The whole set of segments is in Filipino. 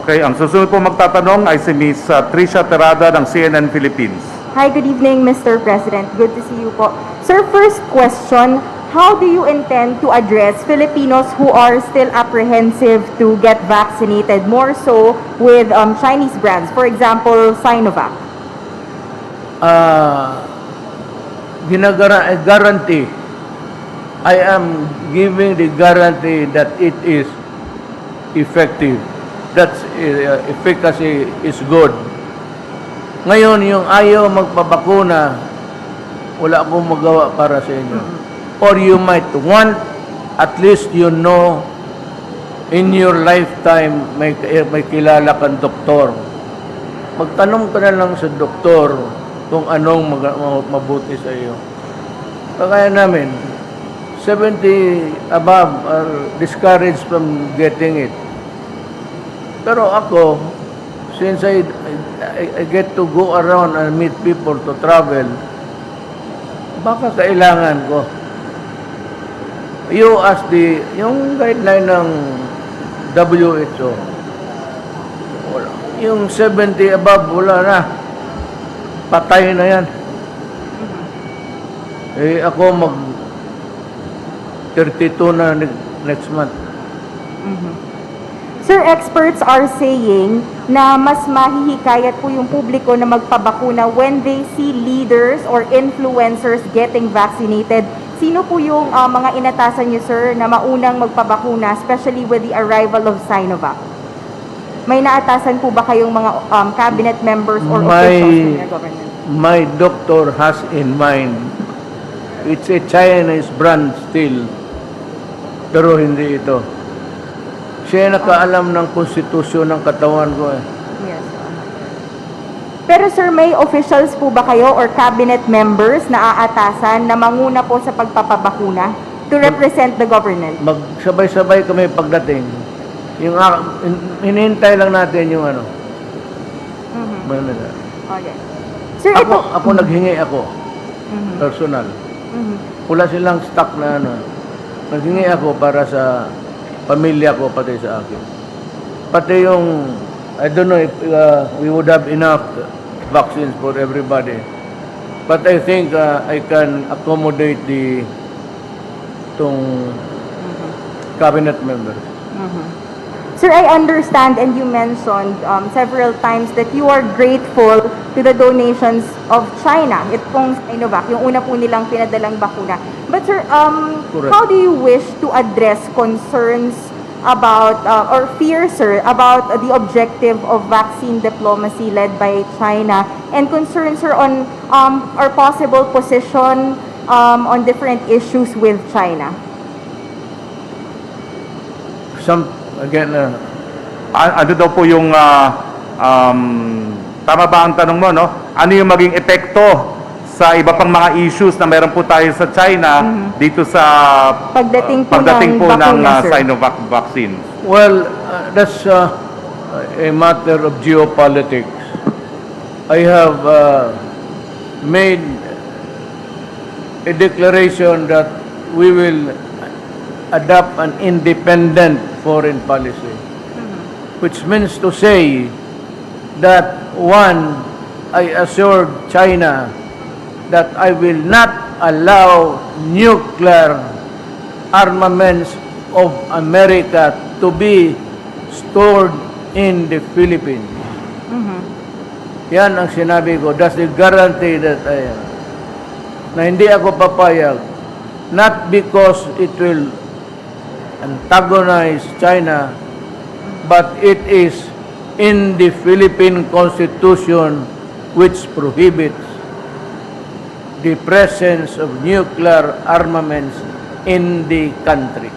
Okay, ang susunod po magtatanong ay si Ms. Tricia Terada ng CNN Philippines. Hi, good evening, Mr. President. Good to see you po. Sir, first question, how do you intend to address Filipinos who are still apprehensive to get vaccinated, more so with Chinese brands, for example, Sinovac? Guarantee. I am giving the guarantee that it is effective. That's efficacy is good. Ngayon, yung ayaw magpabakuna, wala akong magawa para sa inyo. Or you might want, at least you know, in your lifetime, may kilala kang doktor. Magtanong ka na lang sa doktor kung anong mabuti sa iyo. Kagaya namin, 70 above are discouraged from getting it. Pero ako, since I get to go around and meet people to travel, baka kailangan ko. You ask yung guideline ng WHO, wala. Yung 70 above, wala na. Patay na yan. Ako 32 na next month. Sir, experts are saying na mas mahihikayat po yung publiko na magpabakuna when they see leaders or influencers getting vaccinated. Sino po yung mga inatasan niyo, sir, na maunang magpabakuna, especially with the arrival of Sinovac? May naatasan po ba kayong mga cabinet members or officials in your government? My doctor has in mind, it's a Chinese brand still, pero hindi ito. Siya nakaalam ng konstitusyon ng katawan ko eh. Yes. Pero sir, may officials po ba kayo or cabinet members na aatasan na manguna po sa pagpapabakuna to represent the government? Magsabay-sabay kami pagdating. Yung hinihintay lang natin yung ano. Okay. Sir, Ako naghingi ako. Personal. Wala silang stock na ano. Naghingi ako para sa pamilya ko, pati sa akin. Pati yung, I don't know if we would have enough vaccines for everybody. But I think I can accommodate itong cabinet members. Sir, I understand and you mentioned several times that you are grateful to the donations of China. Ito pong Sinovac, yung una po nilang pinadalang bakuna. But sir, Correct. how do you wish to address concerns about, or fears, sir, about the objective of vaccine diplomacy led by China and concerns, sir, on our possible position on different issues with China? Ano daw po yung, tama ba ang tanong mo, no? Ano yung maging epekto sa iba pang mga issues na meron po tayo sa China dito sa Pagdating pagdating po po ng ng bakuna, sir. Sinovac vaccine? Well, that's a matter of geopolitics. I have made a declaration that we will adopt an independent foreign policy, which means to say that one, I assured China that I will not allow nuclear armaments of America to be stored in the Philippines. Yan ang sinabi ko. That's the guarantee that I have. Na hindi ako papayag. Not because it will antagonize China, but it is in the Philippine Constitution which prohibits the presence of nuclear armaments in the country.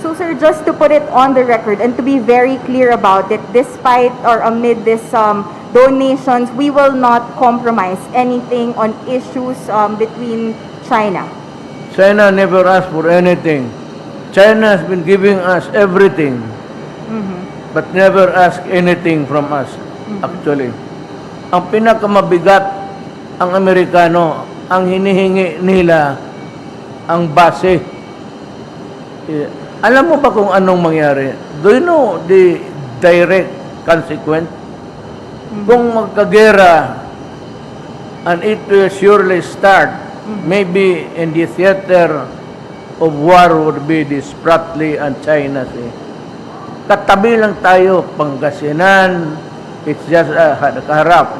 So sir, just to put it on the record and to be very clear about it, despite or amid this donations, we will not compromise anything on issues between China. China never asked for anything. China has been giving us everything, but never asked anything from us, actually. Ang pinakamabigat, ang Amerikano, ang hinihingi nila, ang base. Alam mo ba kung anong mangyari? Do you know the direct consequence. Kung magkagera, and it will surely start, maybe in the theater of war would be the Spratly and China Sea. Katabi lang tayo, Pangasinan, it's just kaharap.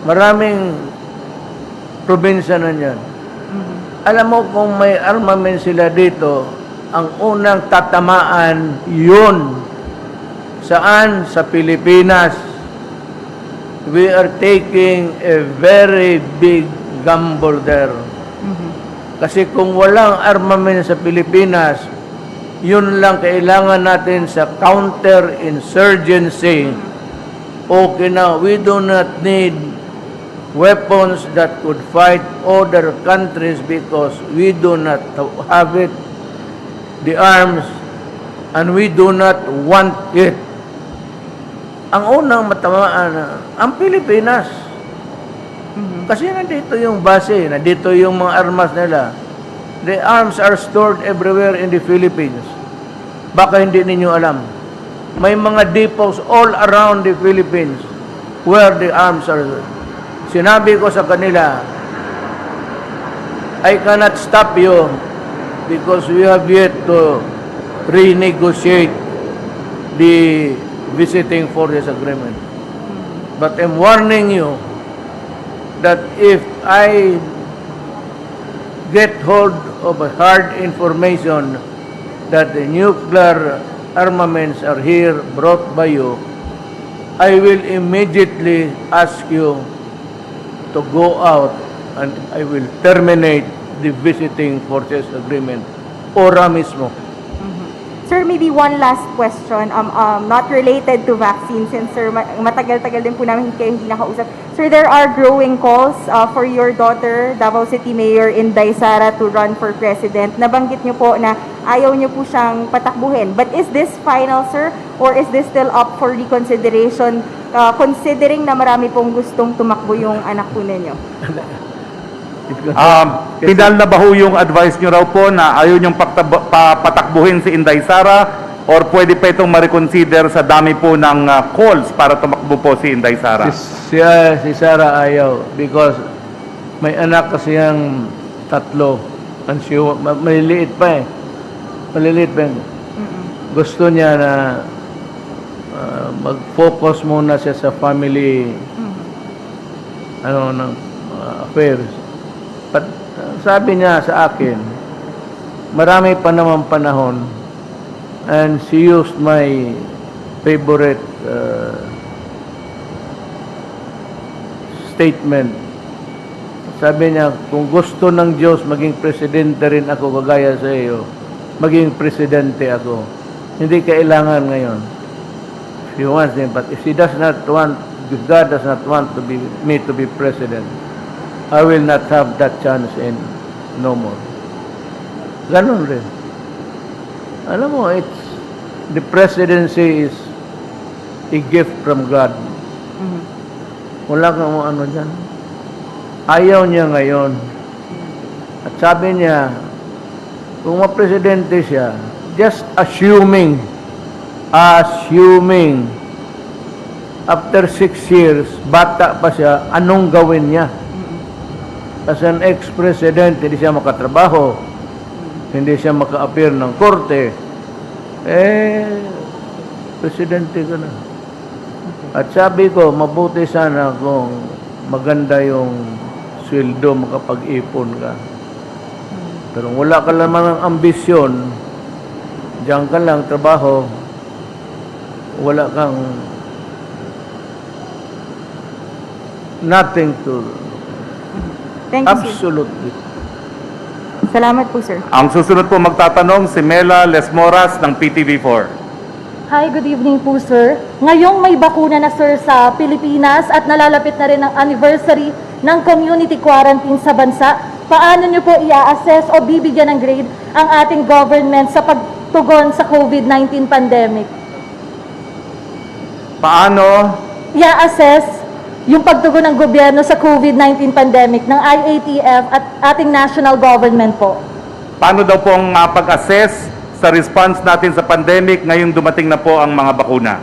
Maraming probinsya na yan. Alam mo, kung may armament sila dito, ang unang tatamaan yun. Saan? Sa Pilipinas. We are taking a very big gamble there. Kasi kung walang armament sa Pilipinas, yun lang kailangan natin sa counter-insurgency. Okay na, we do not need weapons that could fight other countries because we do not have it, the arms, and we do not want it. Ang unang matamaan, ang Pilipinas. Kasi nandito yung base, nandito yung mga armas nila. The arms are stored everywhere in the Philippines. Baka hindi ninyo alam. May mga depots all around the Philippines where the arms are. Sinabi ko sa kanila, I cannot stop you because we have yet to renegotiate the visiting forces agreement. But I'm warning you that if I get hold of a hard information that the nuclear armaments are here brought by you, I will immediately ask you to go out and I will terminate the visiting forces agreement. Ora mismo. Sir, maybe one last question, not related to vaccine, since sir, matagal-tagal din po namin kayo hindi nakausap. Sir, there are growing calls for your daughter, Davao City Mayor Inday Sara, to run for president. Nabanggit niyo po na ayaw niyo po siyang patakbuhin. But is this final, sir? Or is this still up for reconsideration, considering na marami pong gustong tumakbo yung anak po ninyo? Pinal na ba ho yung advice nyo raw po na ayaw nyong patakbuhin si Inday Sara or pwede pa itong ma-reconsider sa dami po ng calls para tumakbo po si Inday Sara? Si Sara ayaw because may anak kasi yung tatlo. Maliliit pa eh. Maliliit pa. Gusto niya na mag-focus muna siya sa family affairs. But sabi niya sa akin, marami pa naman panahon, and she used my favorite statement. Sabi niya, kung gusto ng Diyos maging presidente rin ako kagaya sa iyo, maging presidente ako. Hindi kailangan ngayon. She wants me, but if she does not want, if God does not want me to be president, I will not have that chance no more. Ganon rin. Alam mo, the presidency is a gift from God. Wala kang ano dyan. Ayaw niya ngayon. At sabi niya, kung ma-presidente siya, just assuming, after 6 years, bata pa siya, anong gawin niya? As an ex-president, hindi siya makatrabaho, hindi siya maka-appear ng korte, presidente ka na. At sabi ko, mabuti sana kung maganda yung sweldo, makapag-ipon ka. Pero wala ka naman ng ambisyon, diyan ka lang, trabaho, wala kang nothing to. Thank you, sir. Absolutely. Salamat po, sir. Ang susunod po magtatanong si Mela Lesmoras ng PTV4. Hi, good evening po, sir. Ngayong may bakuna na, sir, sa Pilipinas at nalalapit na rin ang anniversary ng community quarantine sa bansa, paano nyo po i-assess o bibigyan ng grade ang ating government sa pagtugon sa COVID-19 pandemic? Paano? I-assess yung pagtugon ng gobyerno sa COVID-19 pandemic ng IATF at ating national government po. Paano daw pong mapag-assess sa response natin sa pandemic ngayong dumating na po ang mga bakuna?